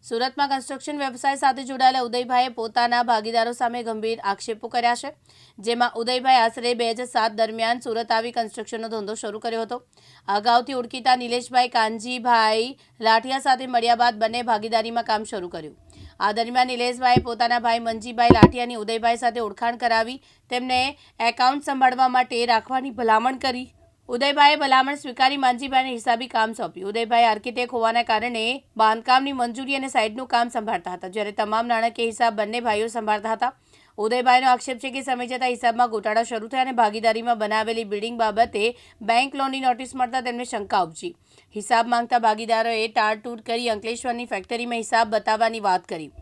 સુરતમાં કન્સ્ટ્રક્શન વ્યવસાય સાથે જોડાયેલા ઉદયભાઈએ પોતાના ભાગીદારો સામે ગંભીર આક્ષેપો કર્યા છે, જેમાં ઉદયભાઈ આશરે 2007 દરમિયાન સુરત આવી કન્સ્ટ્રક્શનનો ધંધો શરૂ કર્યો હતો। અગાઉથી ઓળખીતા નિલેશભાઈ કાનજીભાઈ લાઠિયા સાથે મળ્યા બાદ બંને ભાગીદારીમાં કામ શરૂ કર્યું। આ દરમિયાન નિલેશભાઈએ પોતાના ભાઈ મંજીભાઈ લાઠિયાની ઉદયભાઈ સાથે ઓળખાણ કરાવી તેમને એકાઉન્ટ સંભાળવા માટે રાખવાની ભલામણ કરી। ઉદયભાઈએ ભલામણ સ્વીકારી માંજીભાઈને હિસાબી કામ સોંપ્યું। ઉદયભાઈ આર્કિટેક્ટ હોવાના કારણે બાંધકામની મંજૂરી અને સાઇટનું કામ સંભાળતા હતા, જ્યારે તમામ નાણાકીય હિસાબ બંને ભાઈઓ સંભાળતા હતા। ઉદયભાઈનો આક્ષેપ છે કે સમય જતાં હિસાબમાં ગોટાળા શરૂ થયા અને ભાગીદારીમાં બનાવેલી બિલ્ડિંગ બાબતે બેંક લોનની નોટિસ મળતા તેમને શંકા ઉપજી। હિસાબ માંગતા ભાગીદારોએ તાળતૂટ કરી અંકલેશ્વરની ફેક્ટરીમાં હિસાબ બતાવવાની વાત કરી।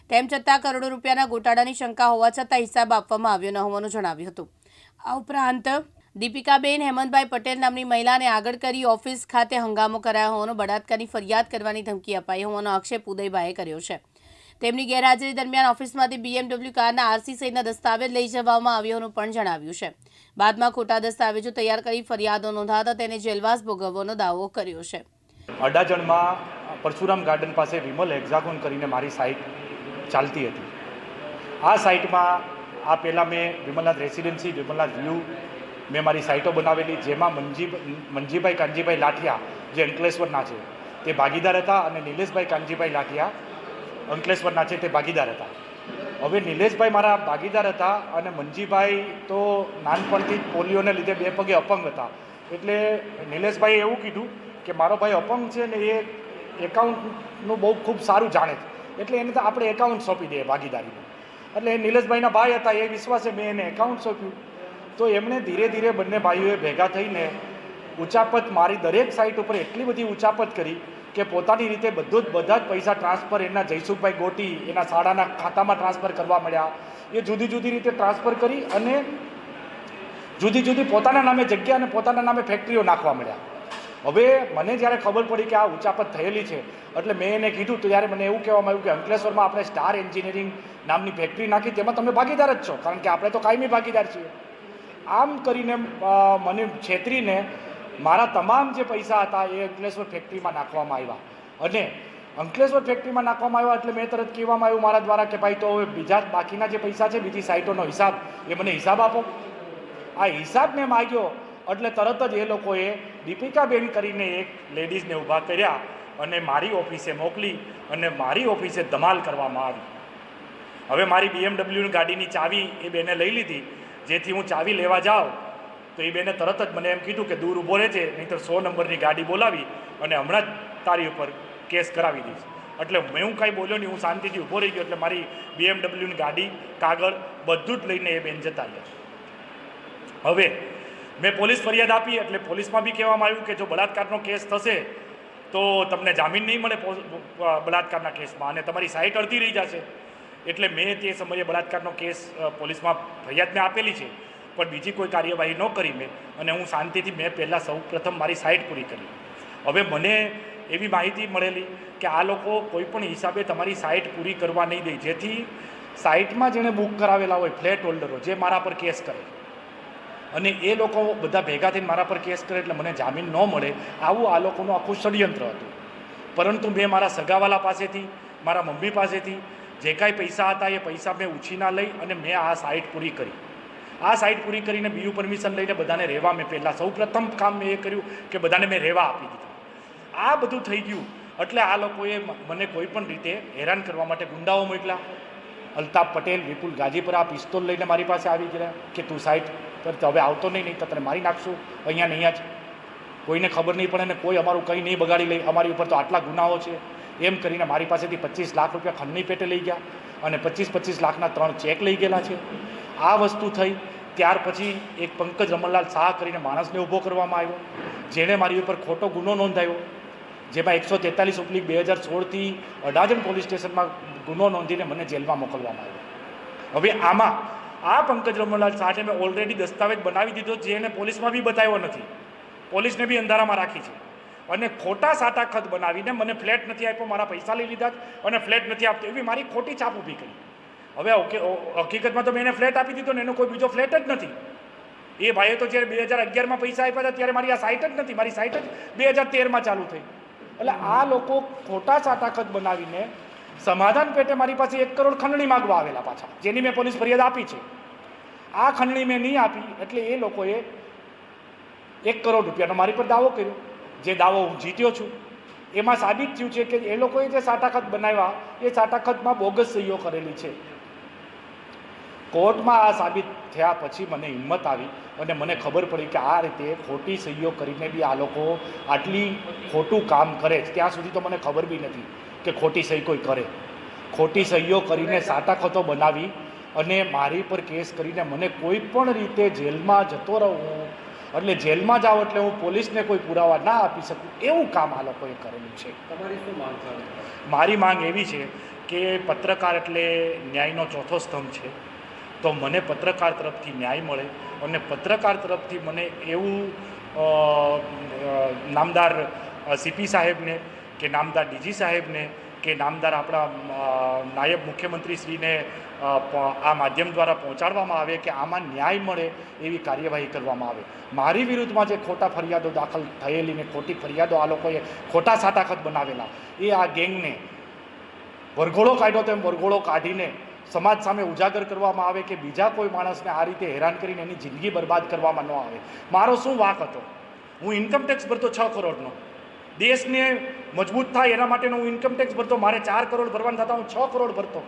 તેમ છતાં કરોડો રૂપિયાના ગોટાળાની શંકા હોવા છતાં હિસાબ આપવામાં આવ્યો ન હોવાનું જણાવ્યું હતું। આ ઉપરાંત દીપિકાબેન હેમંતભાઈ પટેલ નામની મહિલાને આગળ કરી ઓફિસ ખાતે હંગામો કરાયો હોવાનો બળાત્કારની ફરિયાદ કરવાની ધમકી અપાઈ હોવાનો આક્ષેપ ઉદયભાઈએ કર્યો છે। તેમની ગેરહાજરી દરમિયાન ઓફિસમાંથી BMW કારના આરસી સહિતના દસ્તાવેજ લઈ જવામાં આવ્યો હોવાનું પણ જણાવ્યું છે। બાદમાં ખોટા દસ્તાવેજો તૈયાર કરી ફરિયાદો નોંધાતા તેને જેલવાસ ભોગવવાનો દાવો કર્યો છે। અડાજણમાં પરશુરામ ગાર્ડન પાસે વિમલ હેક્ઝાગોન કરીને મારી સાઇટ ચાલતી હતી। આ સાઇટમાં આ પહેલાં મેં વિમલનાથ રેસિડેન્સી, વિમલનાથ વ્યૂ મેં મારી સાઇટો બનાવેલી, જેમાં મંજીભાઈ કાનજીભાઈ લાઠિયા જે અંકલેશ્વરના છે તે ભાગીદાર હતા અને નિલેશભાઈ કાનજીભાઈ લાઠિયા અંકલેશ્વરના છે તે ભાગીદાર હતા। હવે નિલેશભાઈ મારા ભાગીદાર હતા અને મંજીભાઈ તો નાનપણથી જ પોલિયોને લીધે 2 પગે અપંગ હતા, એટલે નિલેશભાઈએ એવું કીધું કે મારો ભાઈ અપંગ છે ને એ એકાઉન્ટનું બહુ ખૂબ સારું જાણે છે, એટલે એને તો આપણે એકાઉન્ટ સોંપી દઈએ ભાગીદારીનું। એટલે નિલેશભાઈના ભાઈ હતા, એ વિશ્વાસે મેં એને એકાઉન્ટ સોંપ્યું। તો એમણે ધીરે ધીરે બંને ભાઈઓએ ભેગા થઈને ઉચાપત મારી દરેક સાઇટ ઉપર એટલી બધી ઉચાપત કરી કે પોતાની રીતે બધા જ પૈસા ટ્રાન્સફર એના જયસુખભાઈ ગોટી એના શાળાના ખાતામાં ટ્રાન્સફર કરવા મળ્યા। એ જુદી જુદી રીતે ટ્રાન્સફર કરી અને જુદી જુદી પોતાના નામે જગ્યા અને પોતાના નામે ફેક્ટરીઓ નાખવા મળ્યા। હવે મને જ્યારે ખબર પડી કે આ ઉચાપત થયેલી છે એટલે મેં એને કીધું, તો ત્યારે મને એવું કહેવામાં આવ્યું કે અંકલેશ્વરમાં આપણે સ્ટાર એન્જિનિયરિંગ નામની ફેક્ટરી નાખી, તેમાં તમે ભાગીદાર જ છો, કારણ કે આપણે તો કાયમી ભાગીદાર છીએ। આમ કરીને મને છેતરીને મારા તમામ જે પૈસા હતા એ અંકલેશ્વર ફેક્ટરીમાં નાખવામાં આવ્યા અને અંકલેશ્વર ફેક્ટરીમાં નાખવામાં આવ્યા એટલે મેં તરત કહેવામાં આવ્યું મારા દ્વારા કે ભાઈ તો હવે બીજા બાકીના જે પૈસા છે બીજી સાઇટોનો હિસાબ, એ મને હિસાબ આપો। આ હિસાબ મેં માગ્યો એટલે તરત જ એ લોકોએ દીપિકાબેન કરીને એક લેડીઝને ઊભા કર્યા અને મારી ઓફિસે મોકલી અને મારી ઓફિસે ધમાલ કરવામાં આવી। હવે મારી BMW ગાડીની ચાવી એ બેને લઈ લીધી, જેથી હું ચાવી લેવા જાઉં તો એ બેને તરત જ મને એમ કીધું કે દૂર ઊભો રહેજે, નહીંતર 100 નંબરની ગાડી બોલાવી અને હમણાં જ તારી ઉપર કેસ કરાવી દઈશ। એટલે હું કાંઈ બોલ્યો નહીં, હું શાંતિથી ઊભો રહી ગયો। એટલે મારી BMWની ગાડી, કાગળ બધું જ લઈને એ બેન જતા રહ્યા। હવે મેં પોલીસ ફરિયાદ આપી એટલે પોલીસમાં બી કહેવામાં આવ્યું કે જો બળાત્કારનો કેસ થશે તો તમને જામીન નહીં મળે બળાત્કારના કેસમાં અને તમારી સાઇટ અડધી રહી જશે। એટલે મેં તે સમયે બળાત્કારનો કેસ પોલીસમાં ફરિયાદ મેં આપેલી છે, પણ બીજી કોઈ કાર્યવાહી ન કરી મેં, અને હું શાંતિથી મેં પહેલાં સૌપ્રથમ મારી સાઇટ પૂરી કરી। હવે મને એવી માહિતી મળેલી કે આ લોકો કોઈ પણ હિસાબે તમારી સાઇટ પૂરી કરવા નહીં દે, જેથી સાઇટમાં જેણે બુક કરાવેલા હોય ફ્લેટ હોલ્ડરો જે મારા પર કેસ કરે અને એ લોકો બધા ભેગા થઈને મારા પર કેસ કરે એટલે મને જામીન ન મળે, આવું આ લોકોનું આખું ષડયંત્ર હતું। પરંતુ મેં મારા સગાવાલા પાસેથી, મારા મમ્મી પાસેથી જે કાંઈ પૈસા હતા એ પૈસા મેં ઉછીના લઈ અને મેં આ સાઇટ પૂરી કરી। આ સાઇટ પૂરી કરીને BU પરમિશન લઈને બધાને રહેવા મેં પહેલાં સૌપ્રથમ કામ મેં એ કર્યું કે બધાને મેં રહેવા આપી દીધું। આ બધું થઈ ગયું એટલે આ લોકોએ મને કોઈ પણ રીતે હેરાન કરવા માટે ગુંડાઓ મોકલ્યા। અલ્તાફ પટેલ, વિપુલ ગાજીપુરા પિસ્તોલ લઈને મારી પાસે આવી ગયા કે તું સાઇટ પર હવે આવતો નહીં તો તને મારી નાખશું અહીંયા ને અહીંયા જ, કોઈને ખબર નહીં પડે ને કોઈ અમારું કંઈ નહીં બગાડી લે, અમારી ઉપર તો આટલા ગુનાઓ છે, એમ કરીને મારી પાસેથી 25 લાખ રૂપિયા ખંડની પેટે લઈ ગયા અને 25 લાખના 3 ચેક લઈ ગયેલા છે। આ વસ્તુ થઈ। ત્યાર પછી એક પંકજ રમણલાલ શાહ કરીને માણસને ઊભો કરવામાં આવ્યો, જેણે મારી ઉપર ખોટો ગુનો નોંધાયો, જેમાં 143/2016થી અડાજણ પોલીસ સ્ટેશનમાં ગુનો નોંધીને મને જેલમાં મોકલવામાં આવ્યો। હવે આમાં આ પંકજ રમણલાલ શાહને મેં ઓલરેડી દસ્તાવેજ બનાવી દીધો, જેને પોલીસમાં બી બતાવ્યો નથી, પોલીસને બી અંધારામાં રાખી છે અને ખોટા સાટા ખત બનાવીને મને ફ્લેટ નથી આપ્યો, મારા પૈસા લઈ લીધા અને ફ્લેટ નથી આપતો એવી મારી ખોટી છાપ ઊભી કરી। હવે હકીકતમાં તો મેં એને ફ્લેટ આપી દીધો ને એનો કોઈ બીજો ફ્લેટ જ નથી। એ ભાઈએ તો જ્યારે 2011માં પૈસા આપ્યા હતા ત્યારે મારી આ સાઇટ જ નથી, મારી સાઇટ જ 2013માં ચાલુ થઈ। એટલે આ લોકો ખોટા સાટાખત બનાવીને સમાધાન પેટે મારી પાસે 1 કરોડ ખંડણી માગવા આવેલા પાછા, જેની મેં પોલીસ ફરિયાદ આપી છે. આ ખંડણી મેં નહીં આપી એટલે એ લોકોએ 1 કરોડ રૂપિયાનો મારી પર દાવો કર્યો. જે દાવો હું જીત્યો છું. એમાં સાબિત થયું છે કે એ લોકોએ જે સાટાખત બનાવ્યા એ સાટાખતમાં બોગસ સહીઓ કરેલી છે. કોર્ટમાં આ સાબિત થયા પછી મને હિંમત આવી અને મને ખબર પડી કે આ રીતે ખોટી સહીઓ કરીને બી આ લોકો આટલી ખોટું કામ કરે. ત્યાં સુધી તો મને ખબર બી નથી કે ખોટી સહી કોઈ કરે. ખોટી સહીઓ કરીને સાટાખતો બનાવી અને મારી પર કેસ કરીને મને કોઈ પણ રીતે જેલમાં જતો રહું, એટલે જેલમાં જાઉં એટલે હું પોલીસને કોઈ પુરાવા ના આપી શકું, એવું કામ આ લોકોએ કરેલું છે. તમારી શું માંગ છે? મારી માંગ એવી છે કે પત્રકાર એટલે ન્યાયનો ચોથો સ્તંભ છે, તો મને પત્રકાર તરફથી ન્યાય મળે અને પત્રકાર તરફથી મને એવું નામદાર સીપી સાહેબને કે નામદાર ડીજી સાહેબને કે નામદાર આપણા નાયબ મુખ્યમંત્રીશ્રીને આ માધ્યમ દ્વારા પહોંચાડવામાં આવે કે આમાં ન્યાય મળે એવી કાર્યવાહી કરવામાં આવે. મારી વિરુદ્ધમાં જે ખોટા ફરિયાદો દાખલ થયેલી ને ખોટી ફરિયાદો આ લોકોએ ખોટા સાટાખત બનાવેલા, એ આ ગેંગને વરઘોડો કાઢ્યો તેમ વરઘોડો કાઢીને સમાજ સામે ઉજાગર કરવામાં આવે કે બીજા કોઈ માણસને આ રીતે હેરાન કરીને એની જિંદગી બરબાદ કરવામાં ન આવે. મારો શું વાંક હતો? હું ઇન્કમટેક્સ ભરતો 6 કરોડનો. દેશને મજબૂત થાય એના માટેનો હું ઇન્કમટેક્સ ભરતો. મારે 4 કરોડ ભરવાના થતા હું 6 કરોડ ભરતો.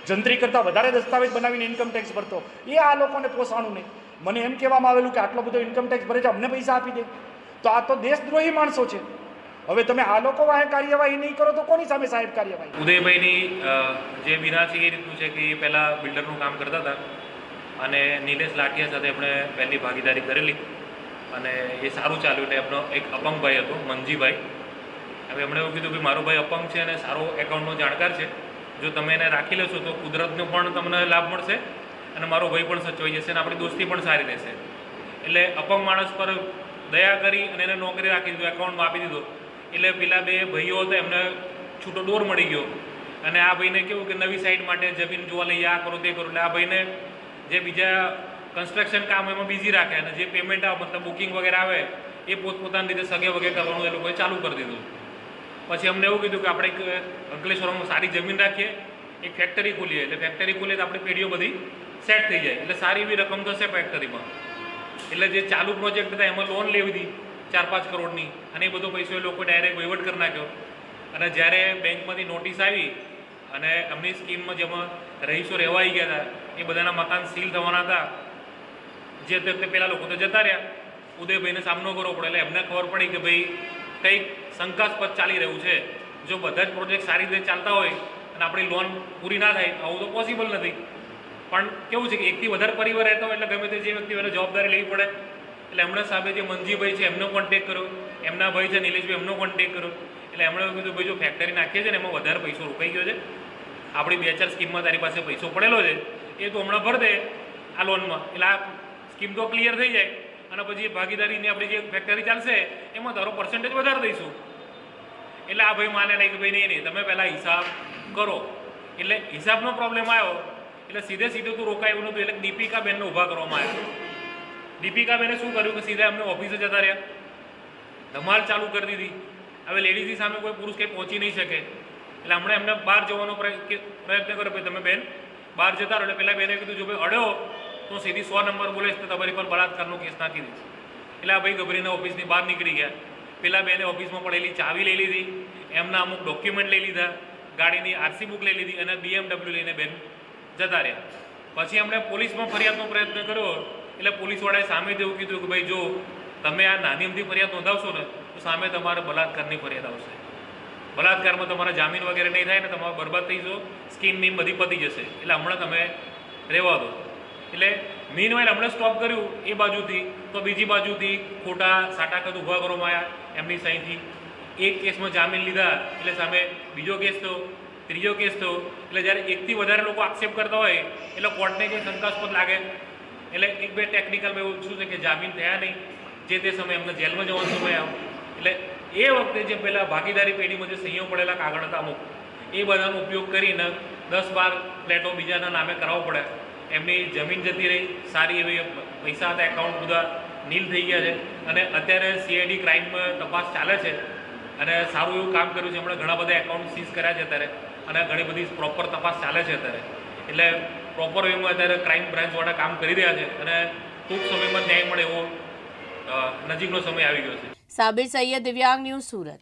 જંત્રી કરતાં વધારે દસ્તાવેજ બનાવીને ઇન્કમટેક્સ ભરતો. એ આ લોકોને પોસાણું નહીં. મને એમ કહેવામાં આવેલું કે આટલો બધો ઇન્કમટેક્સ ભરે છે, અમને પૈસા આપી દે. તો આ તો દેશદ્રોહી માણસો છે. હવે તમે આ લોકો વાહે કાર્યવાહી નહીં કરો તો કોની સામે સાહેબ કાર્યવાહી? ઉદયભાઈની જે વિના છે એ રીતનું છે કે એ પહેલાં બિલ્ડરનું કામ કરતા હતા અને નિલેશ લાઠિયા સાથે એમણે પહેલી ભાગીદારી કરેલી અને એ સારું ચાલ્યું. એટલે એમનો એક અપંગ ભાઈ હતો, મંજીભાઈ. હવે એમણે એવું કીધું કે મારો ભાઈ અપંગ છે અને સારો એકાઉન્ટનો જાણકાર છે, જો તમે એને રાખી લેશો તો કુદરતનો પણ તમને લાભ મળશે અને મારો ભાઈ પણ સચવાઈ જશે અને આપણી દોસ્તી પણ સારી રહેશે. એટલે અપંગ માણસ પર દયા કરી અને એને નોકરી રાખી દીધું, એકાઉન્ટમાં આપી દીધો. એટલે પેલા બે ભાઈઓ હતા એમને છૂટો દોર મળી ગયો અને આ ભાઈને કેવું કે નવી સાઇટ માટે જમીન જોવા લઈએ, આ કરો તે કરો. એટલે આ ભાઈને જે બીજા કન્સ્ટ્રક્શન કામ એમાં બિઝી રાખે અને જે પેમેન્ટ આવે મતલબ બુકિંગ વગેરે આવે એ પોતપોતાની રીતે સગે વગે કરવાનું એ લોકોએ ચાલુ કરી દીધું. પછી અમને એવું કીધું કે આપણે એક અંકલેશ્વરમાં સારી જમીન રાખીએ, એક ફેક્ટરી ખોલીએ. એટલે ફેક્ટરી ખોલીએ તો આપણી પેઢીઓ બધી સેટ થઈ જાય, એટલે સારી એવી રકમ થશે ફેક્ટરીમાં. એટલે જે ચાલુ પ્રોજેક્ટ હતા એમાં લોન લેવી હતી 4-5 કરોડની અને એ બધો પૈસો એ લોકો ડાયરેક્ટ વહીવટ કરી નાખ્યો. અને જ્યારે બેંકમાંથી નોટિસ આવી અને એમની સ્કીમમાં જેમાં રહીશો રહેવા આવી ગયા હતા એ બધાના મકાન સીલ થવાના હતા, જે તે પેલા લોકો તો જતા રહ્યા. ઉદયભાઈને સામનો કરવો પડે. એટલે એમને ખબર પડી કે ભાઈ કંઈક શંકાસ્પદ ચાલી રહ્યું છે. જો બધા જ પ્રોજેક્ટ સારી રીતે ચાલતા હોય અને આપણી લોન પૂરી ના થાય આવું તો પોસિબલ નથી. પણ કેવું છે કે એકથી વધારે પરિવાર રહેતા હોય એટલે ગમે તે જે વ્યક્તિ એને જવાબદારી લેવી પડે. એટલે એમણે સાહેબે જે મંજીભાઈ છે એમનો કોન્ટેક્ટ કર્યો, એમના ભાઈ છે નિલેશભાઈ એમનો કોન્ટેક્ટ કર્યો. એટલે એમણે એવું કીધું ભાઈ જો ફેક્ટરી નાખીએ છીએ ને એમાં વધારે પૈસો રોકાઈ ગયો છે, આપણી 2-4 સ્કીમમાં તારી પાસે પૈસો પડેલો છે એ તો હમણાં ભર દે આ લોનમાં, એટલે આ સ્કીમ તો ક્લિયર થઈ જાય અને પછી ભાગીદારીની આપણી જે ફેક્ટરી ચાલશે એમાં તારો પર્સન્ટેજ વધારે દઈશું. એટલે આ ભાઈ માને નહીં કે ભાઈ નહીં તમે પહેલાં હિસાબ કરો. એટલે હિસાબનો પ્રોબ્લેમ આવ્યો એટલે સીધું તું રોકાય એવું નહોતું. એટલે દીપિકાબેનને ઊભા કરવામાં આવ્યા. દીપિકાબેને શું કર્યું કે સીધા એમને ઓફિસે જતા રહ્યા, ધમાલ ચાલુ કરી દીધી. હવે લેડીઝની સામે કોઈ પુરુષ કંઈ પહોંચી નહીં શકે. એટલે હમણાં એમને બહાર જવાનો પ્રયત્ન કર્યો. ભાઈ તમે બેન બહાર જતા રહો. એટલે પેલા બેને કીધું જો ભાઈ અડ્યો તો સીધી 100 નંબર બોલે તો તમારી પર બળાત્કારનો કેસ નાખી દઈશ. એટલે આ ભાઈ ગભરીને ઓફિસની બહાર નીકળી ગયા. પેલા બેને ઓફિસમાં પડેલી ચાવી લઈ લીધી, એમના અમુક ડોક્યુમેન્ટ લઈ લીધા, ગાડીની આરસી બુક લઈ લીધી અને BMW લઈને બેન જતા રહ્યા. પછી એમણે પોલીસમાં ફરિયાદનો પ્રયત્ન કર્યો. એટલે પોલીસવાળાએ સામે એવું કીધું કે ભાઈ જો તમે આ નાની અમથી ફરિયાદ નોંધાવશો ને તો સામે તમારે બલાત્કારની ફરિયાદ આવશે. બલાત્કારમાં તમારા જામીન વગેરે નહીં થાય ને તમારે બરબાદ થઈ જશો, સ્કીમ બીમ બધી પતી જશે. એટલે હમણાં તમે રહેવા દો. એટલે મીન વાઇલ હમણાં સ્ટોપ કર્યું એ બાજુથી, તો બીજી બાજુથી ખોટા સાટાખત ઊભા કરવામાં આવ્યા એમની સહીથી. એક કેસમાં જામીન લીધા એટલે સામે બીજો કેસ થયો, ત્રીજો કેસ થયો. એટલે જ્યારે એકથી વધારે લોકો આક્ષેપ કરતા હોય એટલે કોર્ટને જે શંકાસ્પદ લાગે એટલે 1-2 ટેકનિકલમાં એવું શું છે કે જામીન થયા નહીં, જે તે સમયે એમને જેલમાં જવાનો સમય આવ્યો. એટલે એ વખતે જે પહેલાં ભાગીદારી પેઢીમાં જે સહીઓ પડેલા કાગળ હતા અમુક એ બધાનો ઉપયોગ કરીને 10-12 ફ્લેટો બીજાના નામે કરાવવો પડે. એમની જમીન જતી રહી, સારી એવી પૈસા હતા, એકાઉન્ટ બધા નીલ થઈ ગયા છે. અને અત્યારે CID ક્રાઇમમાં તપાસ ચાલે છે અને સારું એવું કામ કર્યું છે. હમણાં ઘણા બધા એકાઉન્ટ સીઝ કર્યા છે અત્યારે અને ઘણી બધી પ્રોપર તપાસ ચાલે છે અત્યારે. એટલે પ્રોપર વેમાં અત્યારે ક્રાઇમ બ્રાન્ચવાળા કામ કરી રહ્યા છે અને ટૂંક સમયમાં ન્યાય મળે એવો નજીકનો સમય આવી ગયો છે. સાબિર સૈયદ, દિવ્યાંગ ન્યૂઝ, સુરત.